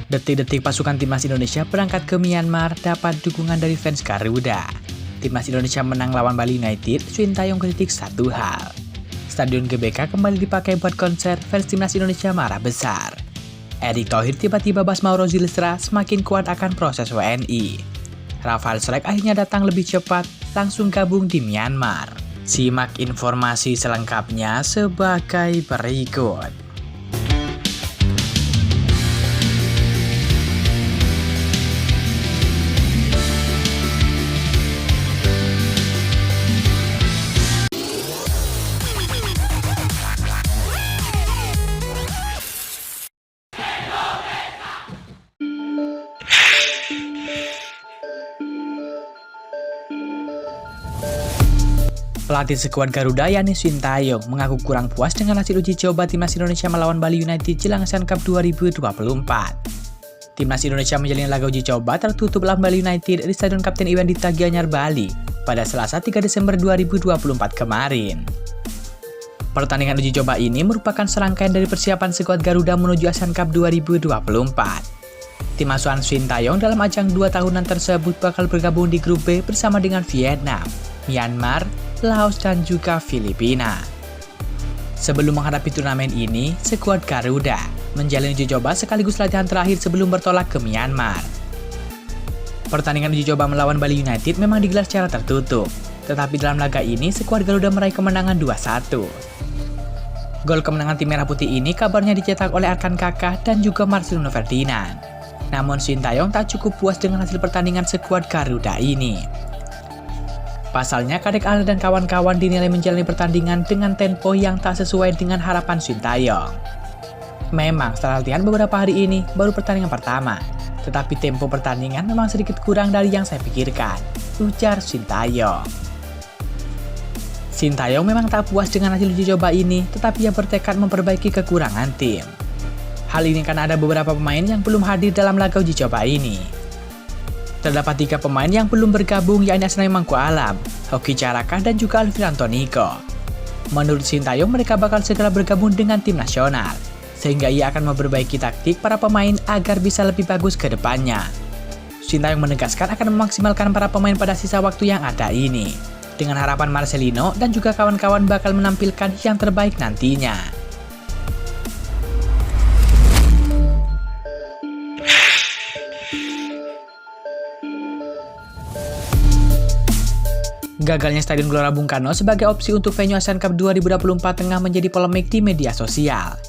Detik-detik pasukan Timnas Indonesia berangkat ke Myanmar dapat dukungan dari fans Garuda. Timnas Indonesia menang lawan Bali United, Sintayong kritik satu hal. Stadion GBK kembali dipakai buat konser, fans Timnas Indonesia marah besar. Erick Thohir tiba-tiba bahas Mauro Zilstra semakin kuat akan proses WNI. Rafael Struyck akhirnya datang lebih cepat, langsung gabung di Myanmar. Simak informasi selengkapnya sebagai berikut. Pelatih skuad Garuda yakni Sintayong mengaku kurang puas dengan hasil uji coba Timnas Indonesia melawan Bali United jelang ASEAN Cup 2024. Timnas Indonesia menjalani laga uji coba tertutup lawan Bali United di Stadion Kapten Iwan Dipta Gianyar, Bali pada Selasa 3 Desember 2024 kemarin. Pertandingan uji coba ini merupakan serangkaian dari persiapan skuad Garuda menuju ASEAN Cup 2024. Tim asuhan Sintayong dalam ajang 2 tahunan tersebut bakal bergabung di grup B bersama dengan Vietnam, Myanmar, Laos, dan juga Filipina. Sebelum menghadapi turnamen ini, skuad Garuda menjalani uji coba sekaligus latihan terakhir sebelum bertolak ke Myanmar. Pertandingan uji coba melawan Bali United memang digelar secara tertutup, tetapi dalam laga ini skuad Garuda meraih kemenangan 2-1. Gol kemenangan tim Merah Putih ini kabarnya dicetak oleh Arkan Kakah dan juga Marcelino Ferdinand. Namun Sintayong tak cukup puas dengan hasil pertandingan skuad Garuda ini. Pasalnya, Kadek Ale dan kawan-kawan dinilai menjalani pertandingan dengan tempo yang tak sesuai dengan harapan Sintayong. Memang setelah latihan beberapa hari ini baru pertandingan pertama, tetapi tempo pertandingan memang sedikit kurang dari yang saya pikirkan, ujar Sintayong. Sintayong memang tak puas dengan hasil uji coba ini, tetapi ia bertekad memperbaiki kekurangan tim. Hal ini karena ada beberapa pemain yang belum hadir dalam laga uji coba ini. Terdapat 3 pemain yang belum bergabung, yakni Asnawi Mangkualam, Hoki Caraka, dan juga Alvin Antoniko. Menurut Sintayong, mereka bakal segera bergabung dengan tim nasional, sehingga ia akan memperbaiki taktik para pemain agar bisa lebih bagus ke depannya. Sintayong menegaskan akan memaksimalkan para pemain pada sisa waktu yang ada ini, dengan harapan Marcelino dan juga kawan-kawan bakal menampilkan yang terbaik nantinya. Gagalnya Stadion Gelora Bung Karno sebagai opsi untuk venue ASEAN Cup 2024 tengah menjadi polemik di media sosial.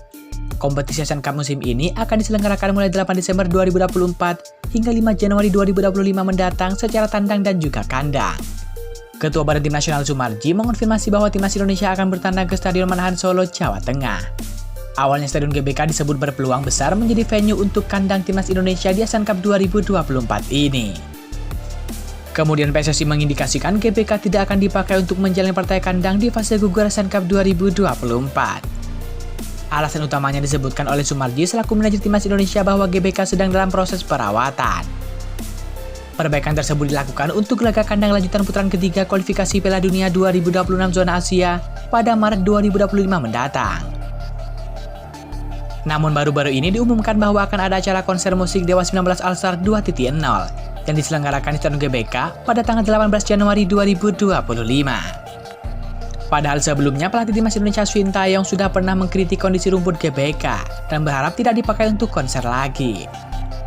Kompetisi ASEAN Cup musim ini akan diselenggarakan mulai 8 Desember 2024 hingga 5 Januari 2025 mendatang secara tandang dan juga kandang. Ketua Badan Tim Nasional Sumarji mengonfirmasi bahwa Timnas Indonesia akan bertandang ke Stadion Manahan Solo, Jawa Tengah. Awalnya Stadion GBK disebut berpeluang besar menjadi venue untuk kandang Timnas Indonesia di ASEAN Cup 2024 ini. Kemudian PSSI mengindikasikan GBK tidak akan dipakai untuk menjalani partai kandang di fase gugur ASEAN Cup 2024. Alasan utamanya disebutkan oleh Sumarji selaku manajer Timnas Indonesia bahwa GBK sedang dalam proses perawatan. Perbaikan tersebut dilakukan untuk laga kandang lanjutan putaran ketiga kualifikasi Piala Dunia 2026 zona Asia pada Maret 2025 mendatang. Namun baru-baru ini diumumkan bahwa akan ada acara konser musik Dewa 19 All Star 2.0 yang diselenggarakan di Stadion GBK pada tanggal 18 Januari 2025. Padahal sebelumnya pelatih Timnas Indonesia Sintayong sudah pernah mengkritik kondisi rumput GBK dan berharap tidak dipakai untuk konser lagi.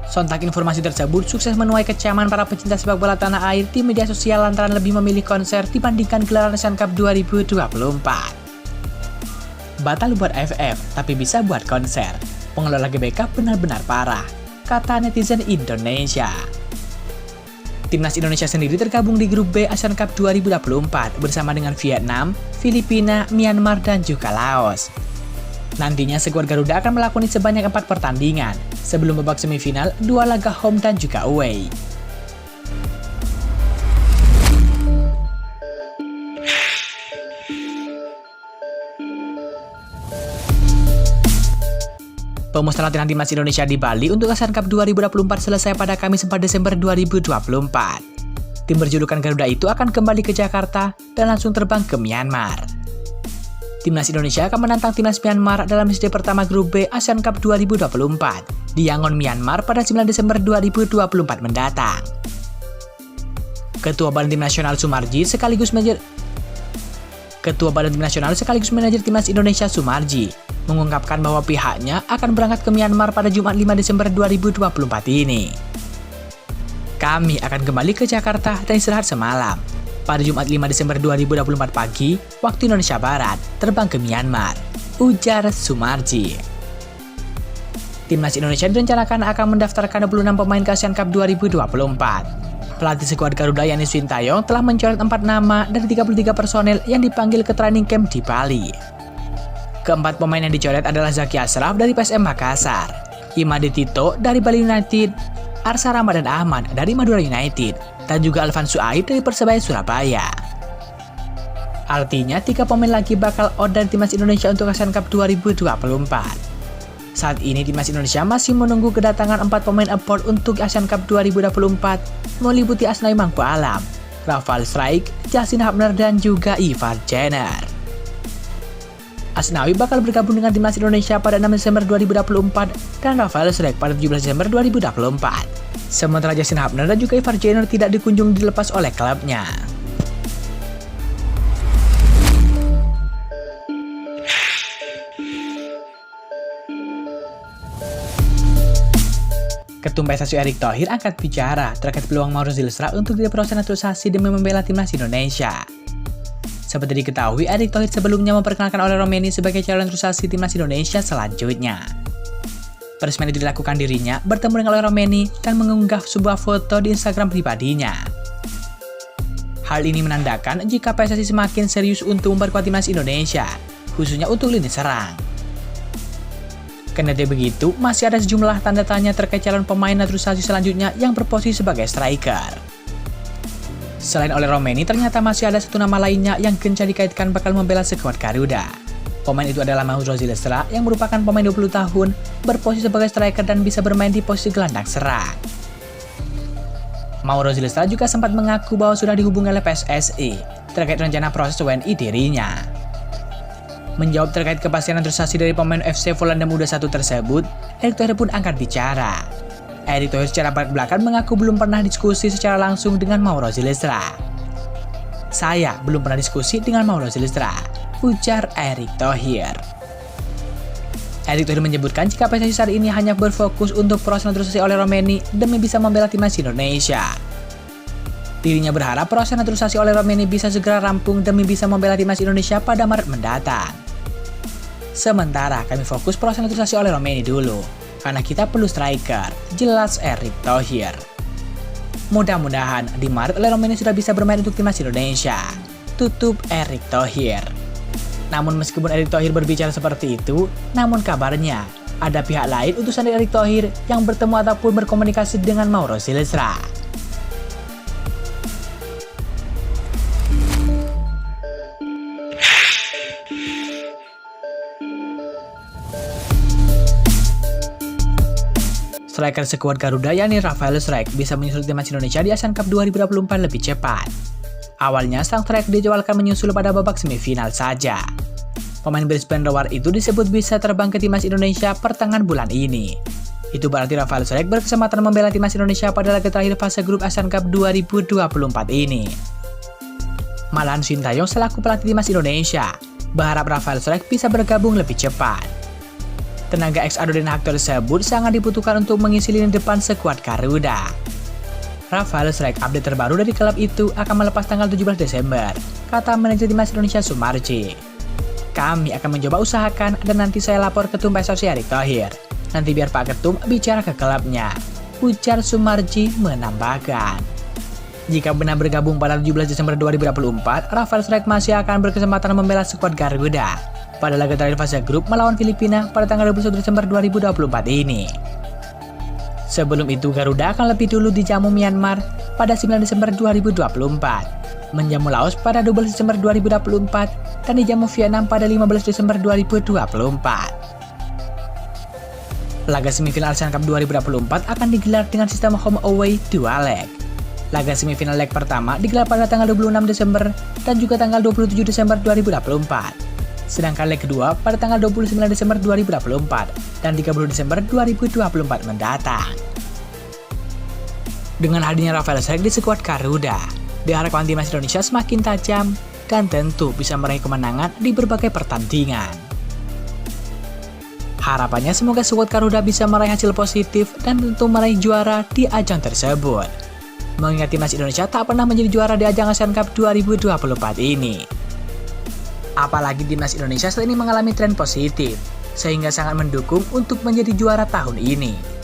Sontak informasi tersebut sukses menuai kecaman para pecinta sepak bola tanah air di media sosial lantaran lebih memilih konser dibandingkan gelaran ASEAN Cup 2024. Batal buat AFF, tapi bisa buat konser. Pengelola GBK benar-benar parah, kata netizen Indonesia. Timnas Indonesia sendiri tergabung di grup B ASEAN Cup 2024 bersama dengan Vietnam, Filipina, Myanmar, dan juga Laos. Nantinya skuad Garuda akan melakoni sebanyak 4 pertandingan sebelum babak semifinal 2 laga home dan juga away. Pemusatan latihan Timnas Indonesia di Bali untuk ASEAN Cup 2024 selesai pada Kamis 4 Desember 2024. Tim berjulukan Garuda itu akan kembali ke Jakarta dan langsung terbang ke Myanmar. Timnas Indonesia akan menantang Timnas Myanmar dalam sesi pertama Grup B ASEAN Cup 2024 di Yangon, Myanmar pada 9 Desember 2024 mendatang. Ketua Badan Tim Nasional Sumarji sekaligus manajer Timnas Indonesia Sumarji mengungkapkan bahwa pihaknya akan berangkat ke Myanmar pada Jumat 5 Desember 2024 ini. Kami akan kembali ke Jakarta dan istirahat semalam. Pada Jumat 5 Desember 2024 pagi, waktu Indonesia Barat, terbang ke Myanmar, ujar Sumarji. Timnas Indonesia direncanakan akan mendaftarkan 26 pemain ke ASEAN Cup 2024. Pelatih skuad Garuda yakni Sintayong telah mencoret 4 nama dari 33 personel yang dipanggil ke training camp di Bali. Keempat pemain yang dicoret adalah Zaki Ashraf dari PSM Makassar, Imade Tito dari Bali United, Arsa Ramadan Ahmad dari Madura United, dan juga Alvan Suaib dari Persebaya Surabaya. Artinya 3 pemain lagi bakal out dari Timnas Indonesia untuk ASEAN Cup 2024. Saat ini Timnas Indonesia masih menunggu kedatangan 4 pemain import untuk ASEAN Cup 2024 meliputi Asnawi Mangku Alam, Rafael Strijk, Justin Hubner, dan juga Ivar Jenner. Asnawi bakal bergabung dengan Timnas Indonesia pada 6 Desember 2024 dan Rafael Strijk pada 17 Desember 2024. Sementara Justin Hubner dan juga Ivar Jenner tidak dikunjung dilepas oleh klubnya. Ketum PSSI Erick Thohir angkat bicara terkait peluang Mauro Zylstra untuk diproses naturalisasi demi membela Timnas Indonesia. Seperti diketahui, Erick Thohir sebelumnya memperkenalkan oleh Romeni sebagai calon naturalisasi Timnas Indonesia selanjutnya. Peresmian itu dilakukan dirinya bertemu dengan oleh Romeni dan mengunggah sebuah foto di Instagram pribadinya. Hal ini menandakan jika PSSI semakin serius untuk memperkuat Timnas Indonesia, khususnya untuk lini serang. Kendati begitu, masih ada sejumlah tanda tanya terkait calon pemain naturalisasi selanjutnya yang berposisi sebagai striker. Selain oleh Romeni, ternyata masih ada satu nama lainnya yang gencar dikaitkan bakal membela skuad Garuda. Pemain itu adalah Mauro Zylstra yang merupakan pemain 20 tahun, berposisi sebagai striker dan bisa bermain di posisi gelandang serang. Mauro Zylstra juga sempat mengaku bahwa sudah dihubungi oleh PSSI terkait rencana proses WNI dirinya. Menjawab terkait kepastian naturalisasi dari pemain FC Volendam U21 tersebut, Erick Thohir pun angkat bicara. Erick Thohir secara belak-belakan mengaku belum pernah diskusi secara langsung dengan Mauro Zylstra. Saya belum pernah diskusi dengan Mauro Zylstra, ujar Erick Thohir. Erick Thohir menyebutkan jika PSSI saat ini hanya berfokus untuk proses naturalisasi oleh Romeni demi bisa membela Timnas Indonesia. Dirinya berharap proses naturalisasi oleh Romeni bisa segera rampung demi bisa membela Timnas Indonesia pada Maret mendatang. Sementara kami fokus proses naturalisasi oleh Romeni dulu, karena kita perlu striker, jelas Erick Thohir. Mudah-mudahan di Maret oleh Romeni sudah bisa bermain untuk Timnas Indonesia, tutup Erick Thohir. Namun meskipun Erick Thohir berbicara seperti itu, namun kabarnya ada pihak lain utusan dari Erick Thohir yang bertemu ataupun berkomunikasi dengan Mauro Zylstra. Striker skuad Garuda yakni Rafael Strijk bisa menyusul Timnas Indonesia di ASEAN Cup 2024 lebih cepat. Awalnya sang striker dijadwalkan menyusul pada babak semifinal saja. Pemain Brisbane Roar itu disebut bisa terbang ke Timnas Indonesia pertengahan bulan ini. Itu berarti Rafael Strijk berkesempatan membela Timnas Indonesia pada laga terakhir fase grup ASEAN Cup 2024 ini. Malahan Sintayong selaku pelatih Timnas Indonesia berharap Rafael Strijk bisa bergabung lebih cepat. Tenaga ex-Ado Den Haag tersebut sangat dibutuhkan untuk mengisi lini depan skuad Garuda. Rafael Strijk update terbaru dari klub itu akan melepas tanggal 17 Desember, kata manajer Timnas Indonesia Sumarji. Kami akan mencoba usahakan dan nanti saya lapor Ketum PSSI Erick Thohir. Nanti biar Pak Ketum bicara ke klubnya, ujar Sumarji menambahkan. Jika benar bergabung pada 17 Desember 2024, Rafael Strijk masih akan berkesempatan membela skuad Garuda pada laga terakhir fase grup melawan Filipina pada tanggal 21 Desember 2024 ini. Sebelum itu, Garuda akan lebih dulu dijamu Myanmar pada 9 Desember 2024, menjamu Laos pada 12 Desember 2024, dan dijamu Vietnam pada 15 Desember 2024. Laga semifinal ASEAN Cup 2024 akan digelar dengan sistem home away 2 leg. Laga semifinal leg pertama digelar pada tanggal 26 Desember dan juga tanggal 27 Desember 2024. sedangkan leg kedua pada tanggal 29 Desember 2024 dan 30 Desember 2024 mendatang. Dengan hadirnya Rafael Struijk di skuad Garuda, diharapkan timnas Indonesia semakin tajam dan tentu bisa meraih kemenangan di berbagai pertandingan. Harapannya semoga skuad Garuda bisa meraih hasil positif dan tentu meraih juara di ajang tersebut. Mengingat timnas Indonesia tak pernah menjadi juara di ajang Asian Cup 2024 ini. Apalagi timnas Indonesia saat ini mengalami tren positif, sehingga sangat mendukung untuk menjadi juara tahun ini.